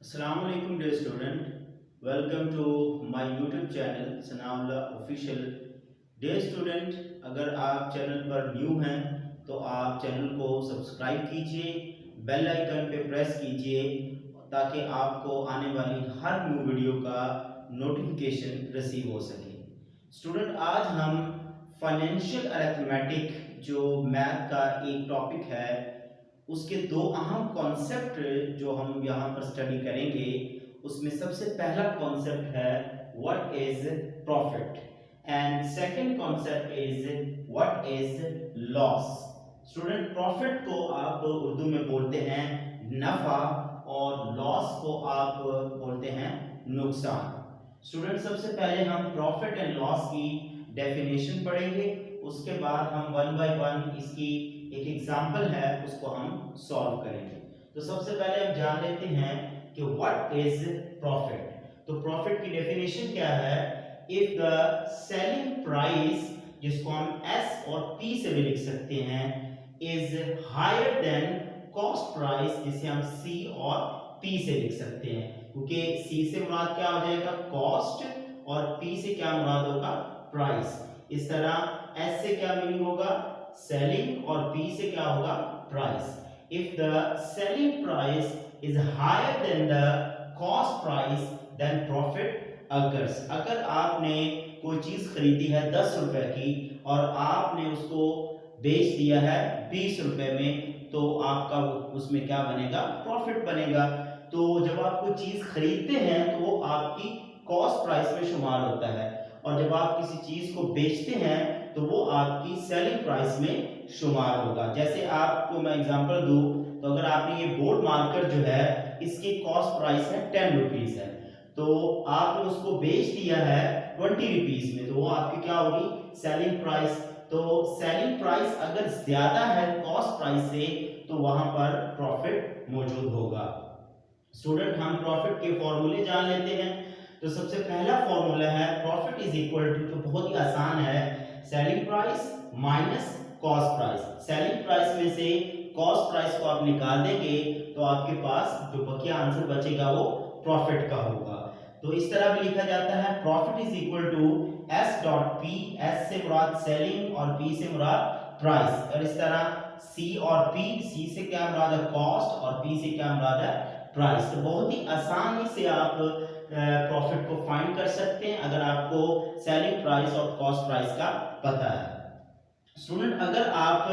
Assalamualaikum dear student, welcome to my YouTube channel Sanaullah official. dear student, अगर आप channel पर new हैं तो आप चैनल को सब्सक्राइब कीजिए, बेल आइकन पे प्रेस कीजिए ताकि आपको आने वाली हर न्यू वीडियो का नोटिफिकेशन रिसीव हो सके। स्टूडेंट, आज हम फाइनेंशियल अरिथमेटिक जो मैथ का एक टॉपिक है उसके दो अहम कॉन्सेप्ट जो हम यहाँ पर स्टडी करेंगे। उसमें सबसे पहला कॉन्सेप्ट है what is profit and second concept is what is loss. Student, profit को आप उर्दू में बोलते हैं नफा और लॉस को आप बोलते हैं नुकसान। स्टूडेंट, सबसे पहले हम प्रॉफिट एंड लॉस की डेफिनेशन पढ़ेंगे, उसके बाद हम वन बाय वन इसकी एक एग्जांपल है उसको हम सॉल्व करेंगे। तो सबसे पहले हम जान लेते हैं कि व्हाट इज प्रॉफिट। तो प्रॉफिट की डेफिनेशन क्या है? इफ द सेलिंग प्राइस, जिसको हम एस और पी से भी लिख सकते हैं, is higher than cost price, जिसे हम सी और पी से लिख सकते हैं, क्योंकि सी से मुराद क्या हो जाएगा? कॉस्ट, और पी से क्या मुराद होगा? प्राइस। इस तरह एस से क्या मीनिंग होगा? सेलिंग, और पी से क्या होगा? Price. If the selling price is higher than the cost price then profit occurs. अगर आपने कोई चीज खरीदी है 10 रुपए की और आपने उसको बेच दिया है 20 रुपए में, तो आपका उसमें क्या बनेगा? प्रॉफिट बनेगा। तो जब आप कोई चीज खरीदते हैं तो वो आपकी कॉस्ट प्राइस में शुमार होता है, और जब आप किसी चीज को बेचते हैं तो वो आपकी सेलिंग प्राइस में शुमार होगा। जैसे आपको मैं एग्जांपल दूं, तो अगर आपने ये बोर्ड मार्कर जो है इसकी कॉस्ट प्राइस है 10 रुपीज है, तो आपने उसको बेच दिया है 20 रुपीज में, तो वो आपकी क्या होगी? Selling price. तो सेलिंग प्राइस अगर ज्यादा है कॉस्ट प्राइस से तो वहां पर प्रॉफिट मौजूद होगा। स्टूडेंट, हम प्रॉफिट के फॉर्मूले जान लेते हैं। तो सबसे पहला फॉर्मूला है प्रॉफिट इज इक्वल टू, जो बहुत ही आसान है, selling price minus cost price. Selling price में से कॉस्ट प्राइस को आप निकाल देंगे तो आपके पास जो बकिया आंसर बचेगा वो प्रॉफिट का होगा। तो इस तरह भी लिखा जाता है profit is equal to S dot P, S से मुराद सेलिंग और पी से मुराद प्राइस, और इस तरह सी और पी, सी से क्या मुराद है? कॉस्ट, और पी से क्या मुराद है? प्राइस। तो बहुत ही आसानी से आप प्रॉफिट को फाइंड कर सकते हैं अगर आपको सेलिंग प्राइस और कॉस्ट प्राइस का पता है। स्टूडेंट, अगर आप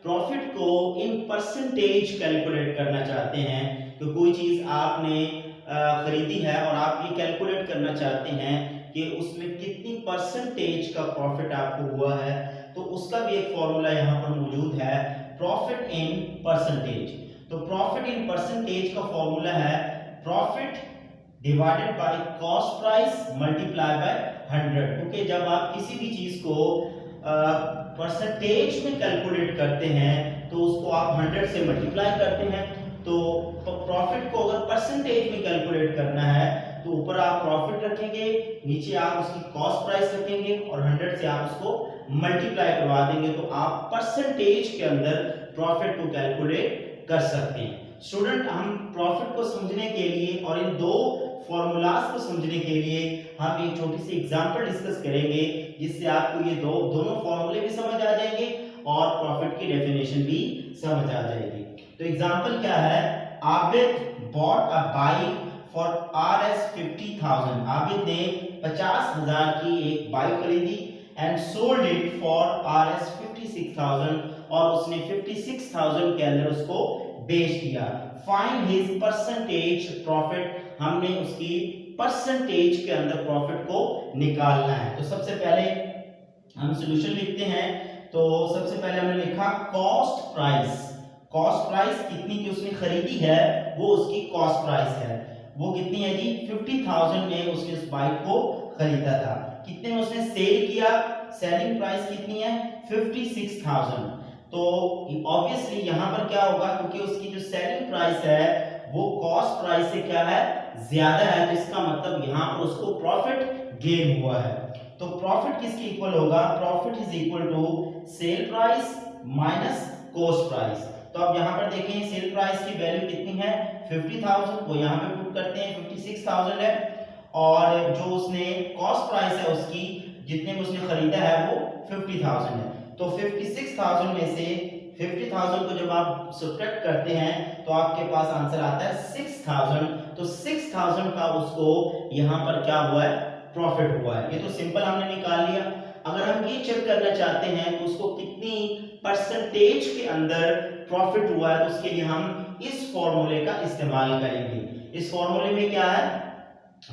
प्रॉफिट को इन परसेंटेज कैलकुलेट करना चाहते हैं, तो कोई चीज आपने खरीदी है और आप ये कैलकुलेट करना चाहते हैं कि उसमें कितनी परसेंटेज का प्रॉफिट आपको हुआ है, तो उसका भी एक फॉर्मूला यहाँ पर मौजूद है, प्रॉफिट इन परसेंटेज। तो प्रॉफिट इन परसेंटेज का फॉर्मूला है profit divided by cost price multiply by 100, क्योंकि जब आप किसी भी चीज को परसेंटेज में कैलकुलेट करते हैं तो उसको आप 100 से मल्टीप्लाई करते हैं। तो प्रॉफिट को अगर परसेंटेज में कैलकुलेट करना है तो ऊपर आप प्रॉफिट रखेंगे, नीचे आप उसकी कॉस्ट प्राइस रखेंगे, और 100 से आप उसको मल्टीप्लाई करवा देंगे, तो आप परसेंटेज के अंदर प्रॉफिट को कैलकुलेट कर सकते हैं। स्टूडेंट, हम प्रॉफिट को समझने के लिए और इन दो फॉर्मूलाज को समझने के लिए हम एक छोटी सी एग्जांपल डिस्कस करेंगे, जिससे आपको ये दोनों फॉर्मूले भी समझ आ जाएंगे और प्रॉफिट की डेफिनेशन भी समझ आ जाएगी। तो एग्जांपल क्या है? Abid bought a bike for Rs 50,000। Abid ने 50,000 की एक बाइक खरीदी and sold it for Rs 56,000, और उसने 56,000 के अंदर उसको बेच दिया। फाइंड हिज परसेंटेज प्रॉफिट, हमने उसकी परसेंटेज के अंदर प्रॉफिट को निकालना है। तो सबसे पहले हम सॉल्यूशन लिखते हैं। तो सबसे पहले हमने लिखा कॉस्ट प्राइस। कॉस्ट प्राइस कितनी की उसने खरीदी है वो उसकी कॉस्ट प्राइस है, वो कितनी है जी? 50,000 में उसने उस बाइक को खरीदा था। कितने में उसने सेल किया? सेलिंग प्राइस कितनी है? 56,000। तो ऑब्वियसली यहां पर क्या होगा, क्योंकि उसकी जो सेलिंग प्राइस है वो कॉस्ट प्राइस से क्या है? ज्यादा है, तो इसका मतलब यहां पर उसको प्रॉफिट गेन हुआ है। तो प्रॉफिट किसके इक्वल होगा? Profit is equal to sale price minus cost price. तो अब यहाँ पर देखें सेल प्राइस की वैल्यू कितनी है 50,000, वो यहाँ पे पुट करते हैं 56,000 है, और जो उसने कॉस्ट प्राइस है उसकी जितने में उसने खरीदा है वो 50,000 है। तो 56,000 में से 50,000 को जब आप सब्ट्रैक्ट करते हैं तो आपके पास आंसर आता है 6,000। तो 6,000 का उसको यहाँ पर क्या हुआ है, प्रॉफिट हुआ है। ये तो सिंपल हमने निकाल लिया। अगर हम ये चेक करना चाहते हैं तो उसको कितनी परसेंटेज के अंदर प्रॉफिट हुआ है, तो उसके लिए हम इस फॉर्मूले का इस्तेमाल करेंगे। इस फॉर्मूले में क्या है,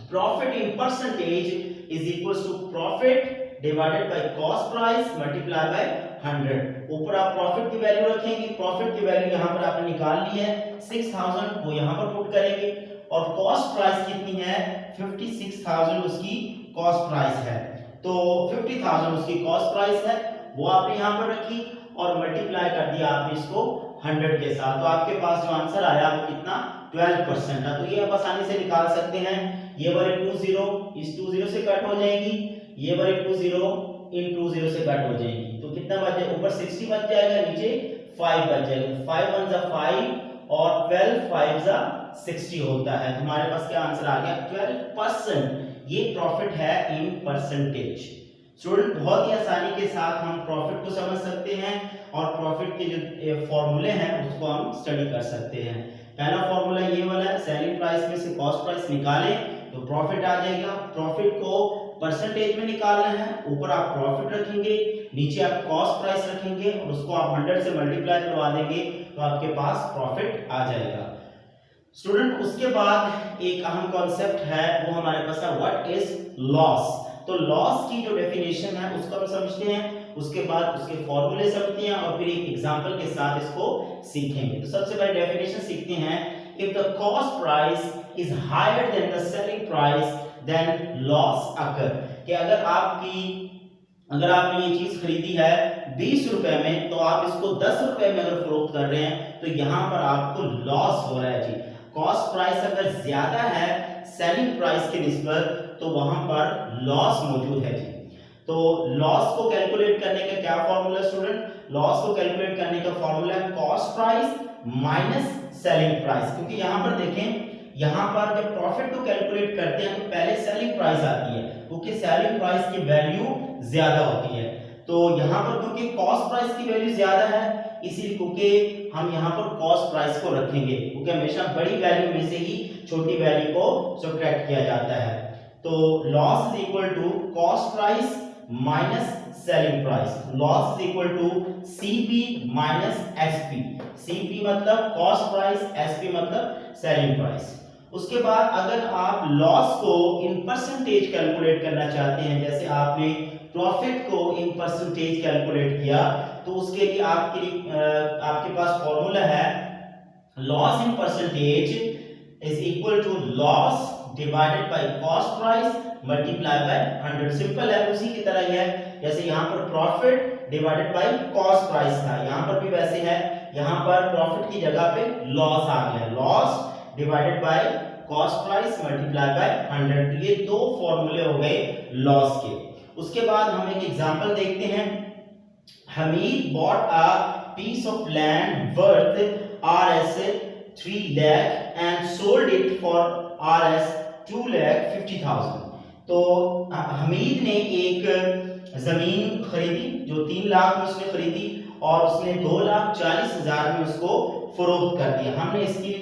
profit in percentage is equal to profit divided by cost price multiply by 100। ऊपर आप प्रॉफिट की वैल्यू रखेंगे, प्रॉफिट की वैल्यू यहां पर आपने निकाल ली है 6,000, वो यहां पर पुट करेंगे, और कॉस्ट प्राइस कितनी है 56,000 उसकी कॉस्ट प्राइस है। तो 50,000 उसकी कॉस्ट प्राइस है, वो आपने यहां पर रखी और मल्टीप्लाई कर दिया आपने इसको 100 के साथ। तो आपके पास जो आंसर आया वो कितना 12% है। तो ये आप आसानी से निकाल सकते हैं। ये वाले 20 इस 20 से कट हो जाएगी, ये वाले 20 इन 20 से कट हो जाएगी, तो कितना बच जाएगा, ऊपर 60 बच जाएगा, नीचे 5 बच जाएगा। 5 1 जा 5 और 12 5 जा 60 होता है। हमारे पास क्या आंसर आ गया 12%। ये प्रॉफिट है इन परसेंटेज। स्टूडेंट बहुत ही आसानी के साथ हम प्रॉफिट को समझ सकते हैं और प्रॉफिट के जो फॉर्मूले हैं उसको हम स्टडी कर सकते हैं। पहला फॉर्मूला ये वाला है, सेलिंग प्राइस में से कॉस्ट प्राइस निकालें तो प्रॉफिट आ जाएगा। प्रॉफिट को परसेंटेज में निकालना है, ऊपर आप प्रॉफिट रखेंगे, नीचे आप कॉस्ट प्राइस रखेंगे और उसको आप 100 से मल्टीप्लाई करवा देंगे तो आपके पास प्रॉफिट आ जाएगा। स्टूडेंट उसके बाद एक अहम कॉन्सेप्ट है, वो हमारे पास है व्हाट इज लॉस। तो लॉस की जो डेफिनेशन है उसको हम समझते हैं, उसके बाद उसके फॉर्मूले समझते हैं और फिर एक एग्जांपल के साथ इसको सीखेंगे। तो सबसे पहले डेफिनेशन सीखते हैं, if the cost price is higher than the selling price then loss occur. कि अगर आपने ये चीज खरीदी है 20 रुपए में, तो आप इसको 10 रुपए में अगर फरोख्त कर रहे हैं तो यहां पर आपको लॉस हो रहा है जी। कॉस्ट प्राइस अगर ज्यादा है सेलिंग प्राइस के निस्बत तो वहां पर लॉस मौजूद है जी। तो लॉस को कैलकुलेट करने का क्या फॉर्मूला स्टूडेंट, लॉस को कैलकुलेट करने का फॉर्मूला है cost price minus selling price. क्योंकि यहां पर देखें, यहां पर जब प्रॉफिट को कैलकुलेट करते हैं तो पहले सेलिंग प्राइस आती है, क्योंकि सेलिंग प्राइस की वैल्यू ज्यादा होती है। तो यहां पर क्योंकि कॉस्ट प्राइस की वैल्यू ज्यादा है, इसीलिए क्योंकि हम यहां पर कॉस्ट प्राइस को रखेंगे, क्योंकि हमेशा बड़ी वैल्यू में से ही छोटी वैल्यू को सब्ट्रैक्ट किया जाता है। तो loss is equal to cost price minus selling price. Loss is equal to CP minus SP. CP मतलब कॉस्ट प्राइस, एसपी मतलब सेलिंग प्राइस। उसके बाद अगर आप लॉस को इन परसेंटेज कैलकुलेट करना चाहते हैं, जैसे आपने प्रॉफिट को इन परसेंटेज कैलकुलेट किया, तो उसके लिए आपके पास फॉर्मूला है loss in percentage is equal to loss divided by cost price multiply by 100। Simple है, उसी की तरह ही है जैसे यहाँ पर profit divided by cost price था, यहाँ पर भी वैसे है। यहाँ पर प्रॉफिट की जगह पे लॉस आ गया, loss divided by cost price multiply by 100। ये दो फॉर्मूले हो गए लॉस के। उसके बाद हम एक एग्जांपल देखते हैं। Hamid bought a piece of land worth Rs 3 lakh and sold it for Rs 2,50,000। तो हमीद ने एक जमीन खरीदी जो 3 लाख में उसने खरीदी और उसने 2,40,000 में उसको फरोख्त कर दिया। हमने इसकी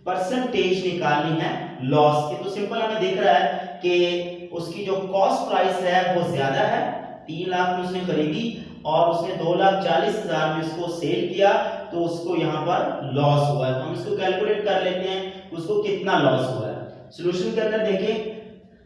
परसेंटेज निकालनी है लॉस की। तो सिंपल हमें दिख रहा है कि उसकी जो कॉस्ट प्राइस है वो ज्यादा है, 3 लाख में उसने खरीदी और उसने 2,40,000 में इसको सेल किया, तो उसको यहाँ पर लॉस हुआ है। तो हम इसको कैलकुलेट कर लेते हैं उसको कितना लॉस हुआ है। सॉल्यूशन के अंदर देखें,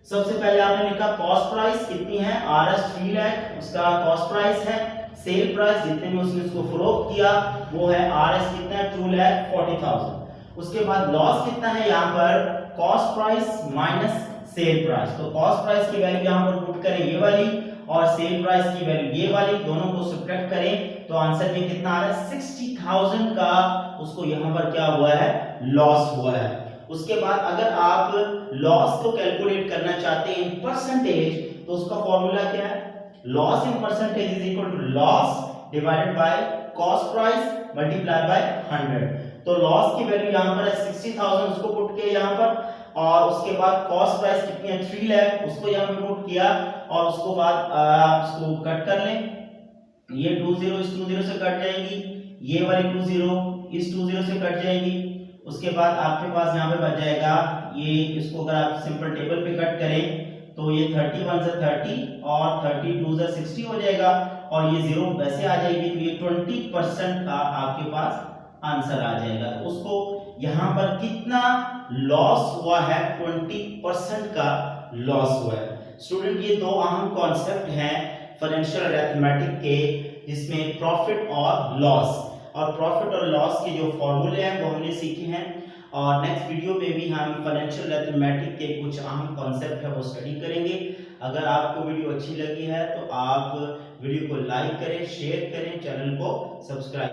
सबसे पहले आपने लिखा कॉस्ट प्राइस कितनी है Rs 3 लाख, उसका कॉस्ट प्राइस है। सेल प्राइस जितने में उसने इसको फरोख्त किया वो है Rs कितना है 2,40,000। उसके बाद लॉस कितना है, यहाँ पर cost price minus sale price. तो कॉस्ट प्राइस की वैल्यू यहाँ पर पुट करें ये वाली और सेल प्राइस की वैल्यू ये वाली, दोनों को सब्ट्रैक्ट करें तो आंसर में कितना आ रहा है 60,000 का उसको यहाँ पर क्या हुआ है लॉस हुआ है। उसके बाद अगर आप लॉस को कैलकुलेट करना चाहते हैं इन परसेंटेज, तो उसका फॉर्मूला क्या है, loss in percentage is equal to loss divided by cost price multiply by 100। तो लॉस की वैल्यू यहाँ पर है 60,000, उसको पुट किया यहाँ पर, और उसके बाद कॉस्ट प्राइस कितनी है 3 लाख, उसको यहाँ पे पुट किया, और उसको बाद आप इसको कट कर लें, ये 20 इस 20 से कट जाएंगी, ये वाली 20 इस 20 से कट जाएंगी। उसके बाद आपके पास यहाँ पे बच जाएगा ये, इसको अगर आप सिंपल टेबल पे कट करें तो ये 31 से 30 और 32 से 60 हो जाएगा, और ये 0 वैसे आ जाएगी, तो ये 20% का आपके पास आंसर आ जाएगा। तो उसको यहाँ पर कितना लॉस हुआ है, 20% का लॉस हुआ है। स्टूडेंट ये दो अहम कॉन्सेप्ट हैं फाइनेंशियल अरिथमेटिक के, जिसमें प्रॉफिट और लॉस, और प्रॉफिट और लॉस के जो फॉर्मूले हैं वो हमने सीखे हैं, और नेक्स्ट वीडियो में भी हम फाइनेंशियल अरिथमेटिक के कुछ अहम कॉन्सेप्ट है वो स्टडी करेंगे। अगर आपको वीडियो अच्छी लगी है तो आप वीडियो को लाइक करें, शेयर करें, चैनल को सब्सक्राइब